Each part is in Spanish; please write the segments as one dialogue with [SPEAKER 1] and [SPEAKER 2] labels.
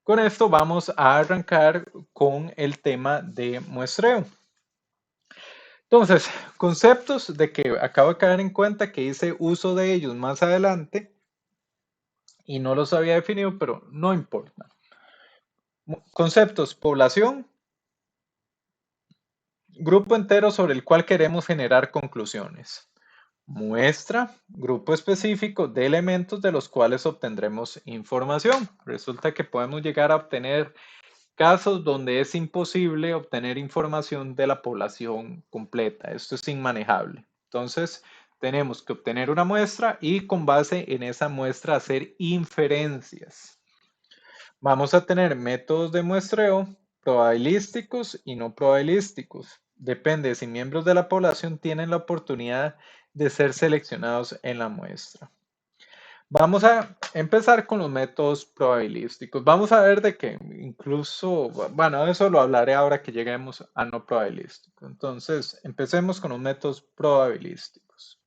[SPEAKER 1] Con esto vamos a arrancar con el tema de muestreo. Entonces, conceptos de que acabo de caer en cuenta que hice uso de ellos más adelante y no los había definido, pero no importa. Conceptos, población, grupo entero sobre el cual queremos generar conclusiones. Muestra, grupo específico de elementos de los cuales obtendremos información. Resulta que podemos llegar a obtener casos donde es imposible obtener información de la población completa. Esto es inmanejable. Entonces, tenemos que obtener una muestra y con base en esa muestra hacer inferencias. Vamos a tener métodos de muestreo probabilísticos y no probabilísticos. Depende si miembros de la población tienen la oportunidad de ser seleccionados en la muestra. Vamos a empezar con los métodos probabilísticos. Vamos a ver de que incluso, bueno, eso lo hablaré ahora que lleguemos a no probabilístico. Entonces, empecemos con los métodos probabilísticos.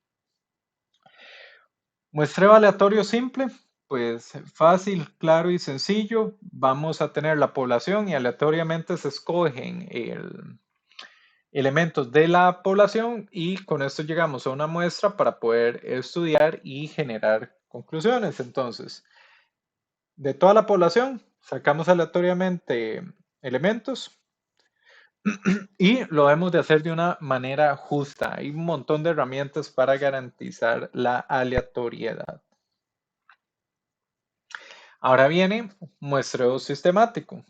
[SPEAKER 1] Muestreo aleatorio simple, pues fácil, claro y sencillo. Vamos a tener la población y aleatoriamente se escogen elementos de la población y con esto llegamos a una muestra para poder estudiar y generar conclusiones. Entonces, de toda la población, sacamos aleatoriamente elementos y lo debemos de hacer de una manera justa. Hay un montón de herramientas para garantizar la aleatoriedad. Ahora viene muestreo sistemático.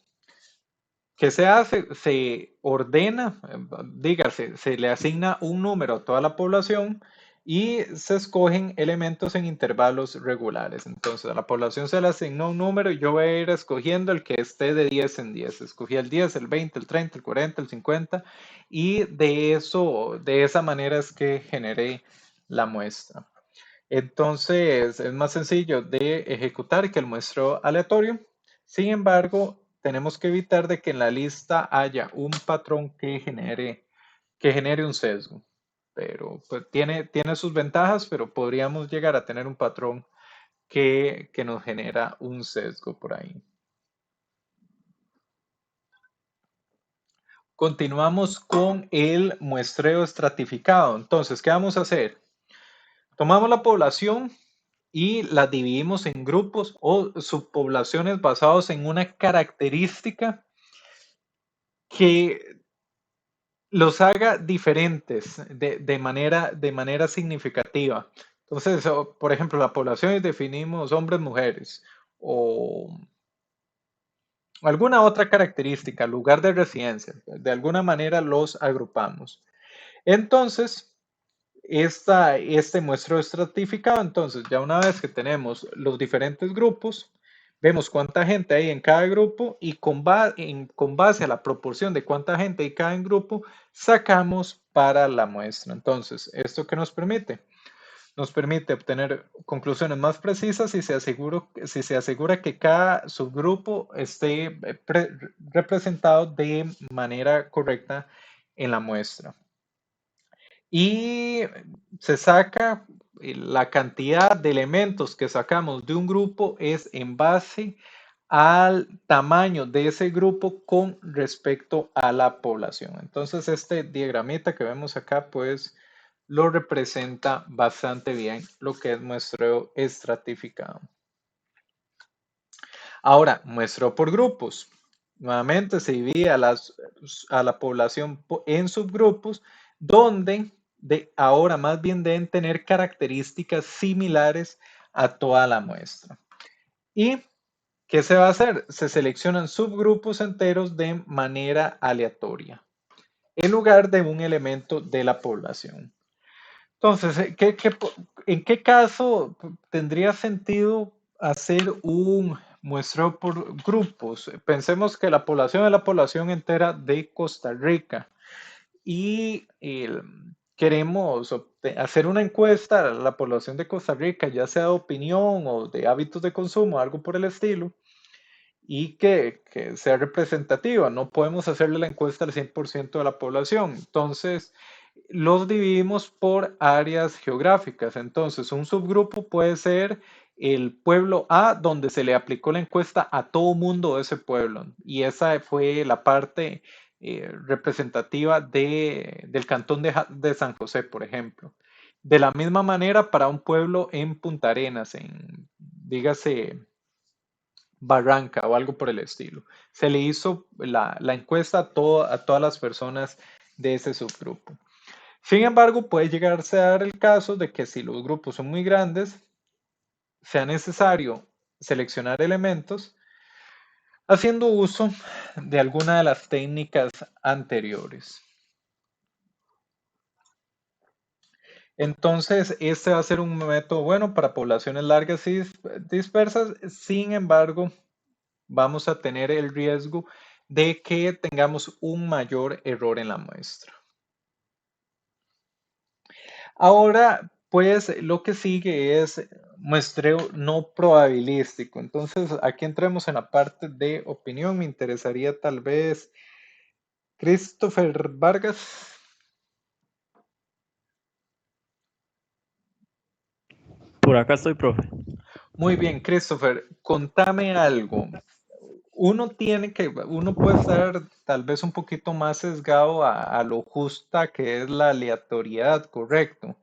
[SPEAKER 1] ¿Qué se hace? Se ordena, dígase, se le asigna un número a toda la población y se escogen elementos en intervalos regulares. Entonces, a la población se le asignó un número y yo voy a ir escogiendo el que esté de 10 en 10. Escogí el 10, el 20, el 30, el 40, el 50 y de esa manera es que generé la muestra. Entonces, es más sencillo de ejecutar que el muestreo aleatorio. Sin embargo, tenemos que evitar de que en la lista haya un patrón que genere un sesgo. Pero pues, tiene sus ventajas, pero podríamos llegar a tener un patrón que nos genera un sesgo por ahí. Continuamos con el muestreo estratificado. Entonces, ¿qué vamos a hacer? Tomamos la población y las dividimos en grupos o subpoblaciones basados en una característica que los haga diferentes de manera significativa. Entonces, por ejemplo, la población definimos hombres, mujeres o alguna otra característica, lugar de residencia. De alguna manera los agrupamos. Entonces, este muestreo estratificado, entonces ya una vez que tenemos los diferentes grupos, vemos cuánta gente hay en cada grupo y con base a la proporción de cuánta gente hay en cada grupo, sacamos para la muestra. Entonces, ¿esto qué nos permite? Nos permite obtener conclusiones más precisas si se asegura que cada subgrupo esté representado de manera correcta en la muestra. Y se saca la cantidad de elementos que sacamos de un grupo es en base al tamaño de ese grupo con respecto a la población. Entonces, este diagramita que vemos acá, pues lo representa bastante bien lo que es muestreo estratificado. Ahora, muestreo por grupos. Nuevamente se divide a la población en subgrupos donde ahora más bien deben tener características similares a toda la muestra. ¿Y qué se va a hacer? Se seleccionan subgrupos enteros de manera aleatoria en lugar de un elemento de la población. Entonces, en qué caso tendría sentido hacer un muestreo por grupos? Pensemos que la población es la población entera de Costa Rica y queremos hacer una encuesta a la población de Costa Rica, ya sea de opinión o de hábitos de consumo, algo por el estilo, y que sea representativa. No podemos hacerle la encuesta al 100% de la población. Entonces, los dividimos por áreas geográficas. Entonces, un subgrupo puede ser el pueblo A, donde se le aplicó la encuesta a todo mundo de ese pueblo. Y esa fue la parte representativa del cantón de San José, por ejemplo. De la misma manera, para un pueblo en Punta Arenas, dígase, Barranca o algo por el estilo. Se le hizo la encuesta a todas las personas de ese subgrupo. Sin embargo, puede llegarse a dar el caso de que si los grupos son muy grandes, sea necesario seleccionar elementos haciendo uso de alguna de las técnicas anteriores. Entonces, este va a ser un método bueno para poblaciones largas y dispersas. Sin embargo, vamos a tener el riesgo de que tengamos un mayor error en la muestra. Ahora, pues lo que sigue es muestreo no probabilístico. Entonces, aquí entremos en la parte de opinión. Me interesaría tal vez Christopher Vargas.
[SPEAKER 2] Por acá estoy, profe.
[SPEAKER 1] Muy bien, Christopher, contame algo. Uno puede estar tal vez un poquito más sesgado a lo justa que es la aleatoriedad, correcto.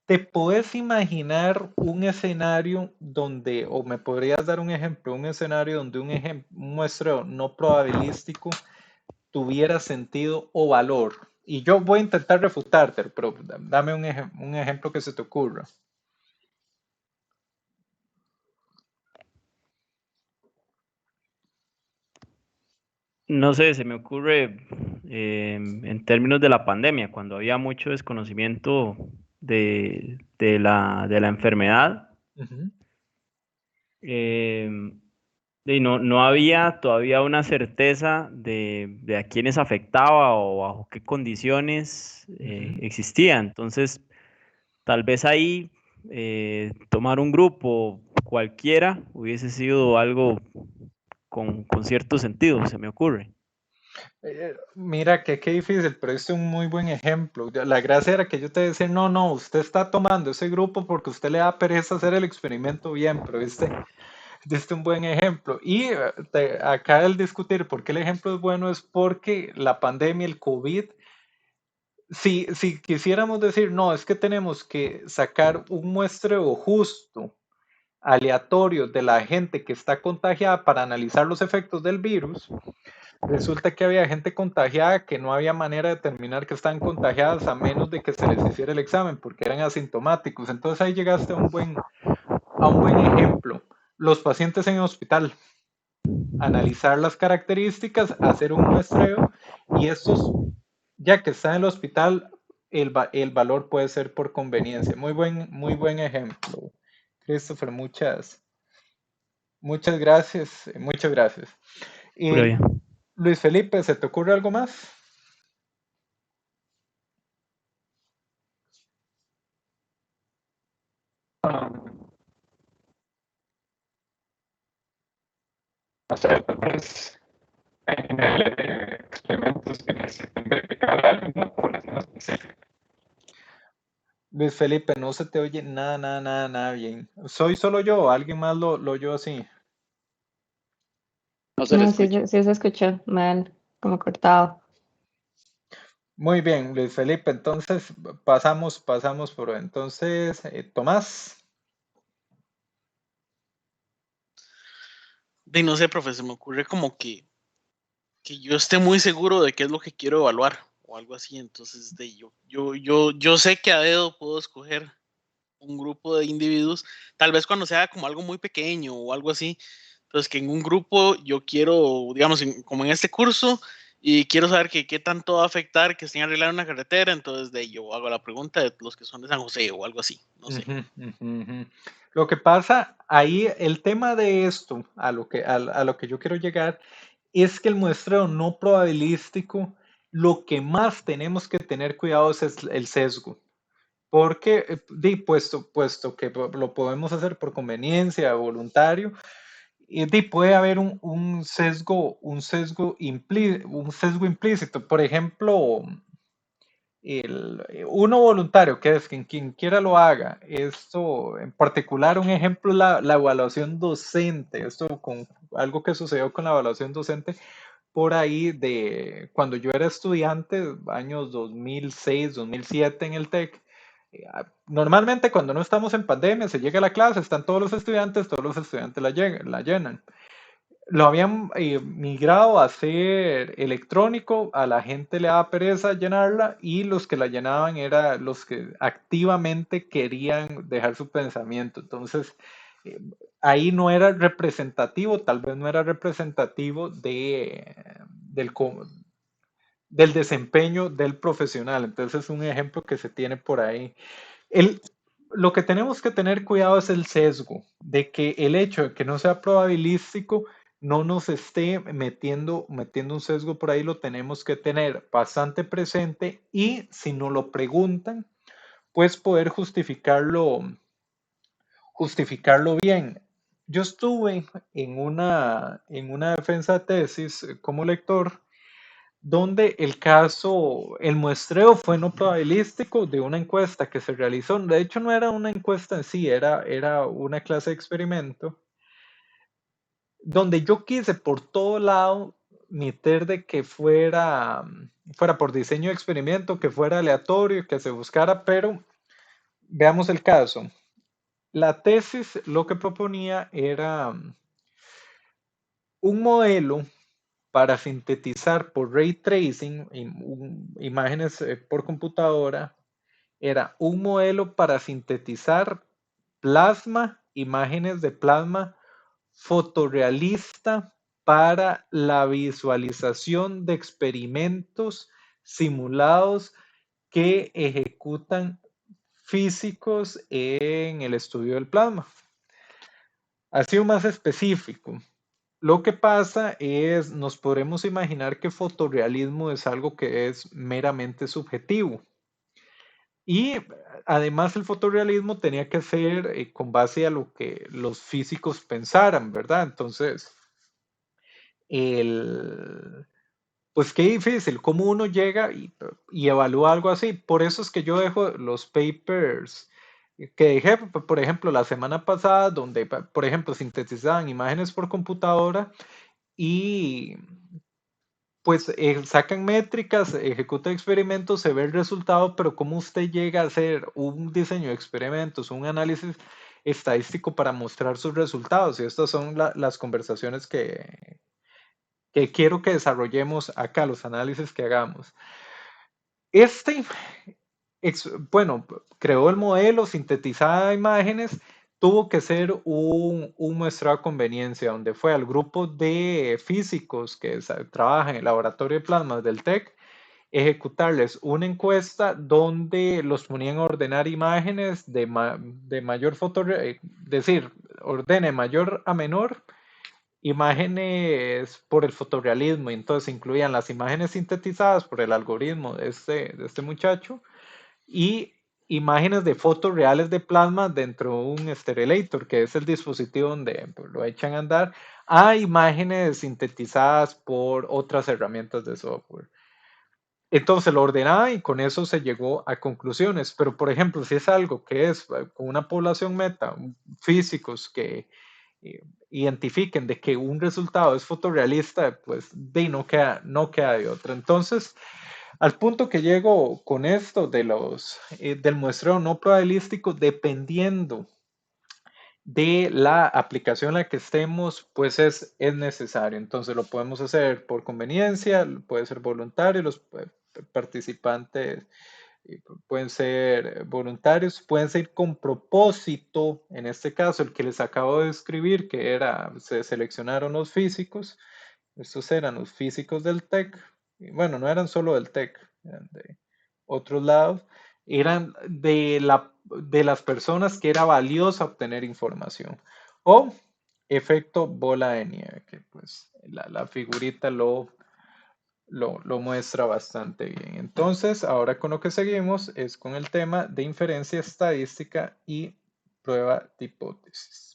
[SPEAKER 1] ¿Te puedes imaginar un escenario donde, o me podrías dar un ejemplo, un escenario donde un muestreo no probabilístico tuviera sentido o valor? Y yo voy a intentar refutarte, pero dame un ejemplo que se te ocurra.
[SPEAKER 2] No sé, se me ocurre en términos de la pandemia, cuando había mucho desconocimiento de la enfermedad,
[SPEAKER 1] Ujú,
[SPEAKER 2] eh, y no había todavía una certeza de a quiénes afectaba o bajo qué condiciones
[SPEAKER 1] ujú.
[SPEAKER 2] existía. Entonces, tal vez ahí tomar un grupo cualquiera hubiese sido algo con cierto sentido, se me ocurre.
[SPEAKER 1] Mira que qué difícil, pero este es un muy buen ejemplo. La gracia era que yo te decía, no, no, usted está tomando ese grupo porque usted le da pereza hacer el experimento bien, pero este es un buen ejemplo. Y acá el discutir por qué el ejemplo es bueno es porque la pandemia, el COVID, si quisiéramos decir, no, es que tenemos que sacar un muestreo justo, aleatorio de la gente que está contagiada para analizar los efectos del virus. Resulta que había gente contagiada que no había manera de determinar que estaban contagiadas a menos de que se les hiciera el examen porque eran asintomáticos. Entonces ahí llegaste a un buen ejemplo. Los pacientes en el hospital, analizar las características, hacer un muestreo y estos, ya que están en el hospital, el valor puede ser por conveniencia. Muy buen ejemplo. Christopher, muchas gracias. Muchas gracias.
[SPEAKER 2] Pura
[SPEAKER 1] Y
[SPEAKER 2] vida.
[SPEAKER 1] Luis Felipe, ¿se te ocurre algo más?
[SPEAKER 3] Hacer tal vez en el experimentos que necesiten verificar alguna población específica.
[SPEAKER 1] Luis Felipe, no se te oye nada, nada, nada, nada bien. ¿Soy solo yo o alguien más lo oyó así?
[SPEAKER 4] No se le
[SPEAKER 5] No, sí,
[SPEAKER 4] escucha.
[SPEAKER 5] sí se escuchó mal, como cortado.
[SPEAKER 1] Muy bien, Luis Felipe, entonces pasamos por entonces, Tomás.
[SPEAKER 4] Y no sé, profe, se me ocurre como que yo esté muy seguro de qué es lo que quiero evaluar o algo así. Entonces, yo sé que a dedo puedo escoger un grupo de individuos, tal vez cuando sea como algo muy pequeño o algo así. Entonces, que en un grupo yo quiero, digamos, como en este curso, y quiero saber que qué tanto va a afectar que estén arreglando una carretera. Entonces, yo hago la pregunta de los que son de San José o algo así, no sé.
[SPEAKER 1] Ujú, ujú, ujú. Lo que pasa ahí, el tema de esto, a lo que yo quiero llegar, es que el muestreo no probabilístico, lo que más tenemos que tener cuidado es el sesgo. Porque, puesto que lo podemos hacer por conveniencia, voluntario, puede haber un sesgo implícito. Por ejemplo, uno voluntario, que es quien quiera lo haga. Esto, en particular, un ejemplo, la evaluación docente. Esto con algo que sucedió con la evaluación docente por ahí de cuando yo era estudiante, años 2006, 2007 en el TEC. Normalmente cuando no estamos en pandemia, se llega a la clase, están todos los estudiantes la llenan. Lo habían migrado a ser electrónico, a la gente le daba pereza llenarla y los que la llenaban eran los que activamente querían dejar su pensamiento. Entonces, eh, ahí no era representativo, tal vez no era representativo del desempeño del profesional. Entonces, es un ejemplo que se tiene por ahí. El, lo que tenemos que tener cuidado es el sesgo, de que el hecho de que no sea probabilístico no nos esté metiendo un sesgo por ahí, lo tenemos que tener bastante presente y si nos lo preguntan, pues poder justificarlo bien. Yo estuve en una defensa de tesis como lector donde el muestreo fue no probabilístico de una encuesta que se realizó. De hecho, no era una encuesta en sí, era una clase de experimento, donde yo quise por todo lado meter de que fuera por diseño de experimento, que fuera aleatorio, que se buscara, pero veamos el caso. La tesis lo que proponía era un modelo para sintetizar por ray tracing imágenes por computadora, era un modelo para sintetizar plasma, imágenes de plasma fotorrealista para la visualización de experimentos simulados que ejecutan físicos en el estudio del plasma. Ha sido más específico. Lo que pasa es, nos podremos imaginar que fotorrealismo es algo que es meramente subjetivo. Y además el fotorrealismo tenía que ser con base a lo que los físicos pensaran, ¿verdad? Entonces, pues qué difícil, cómo uno llega y evalúa algo así. Por eso es que yo dejo los papers que dejé, por ejemplo, la semana pasada, donde, por ejemplo, sintetizaban imágenes por computadora y pues sacan métricas, ejecutan experimentos, se ve el resultado, pero cómo usted llega a hacer un diseño de experimentos, un análisis estadístico para mostrar sus resultados. Y estas son las conversaciones que quiero que desarrollemos acá, los análisis que hagamos. Bueno, creó el modelo, sintetizaba imágenes, tuvo que ser un muestrado de conveniencia, donde fue al grupo de físicos que trabajan en el laboratorio de plasmas del TEC, ejecutarles una encuesta donde los ponían a ordenar imágenes de mayor decir, ordene mayor a menor imágenes por el fotorrealismo, y entonces incluían las imágenes sintetizadas por el algoritmo de este muchacho y imágenes de fotos reales de plasma dentro de un Sterelator, que es el dispositivo donde pues, lo echan a andar, a imágenes sintetizadas por otras herramientas de software. Entonces lo ordenaba y con eso se llegó a conclusiones. Pero, por ejemplo, si es algo que es con una población meta, físicos que identifiquen de que un resultado es fotorrealista, pues no queda de otra. Entonces, al punto que llego con esto del muestreo no probabilístico, dependiendo de la aplicación en la que estemos, pues es necesario. Entonces lo podemos hacer por conveniencia, puede ser voluntario, los participantes pueden ser voluntarios, pueden ser con propósito, en este caso el que les acabo de describir, que era, se seleccionaron los físicos, estos eran los físicos del TEC, y bueno, no eran solo del TEC, eran de otros lados, eran de las personas que era valiosa obtener información. O efecto bola de nieve, que pues la figurita lo muestra bastante bien. Entonces, ahora con lo que seguimos es con el tema de inferencia estadística y prueba de hipótesis.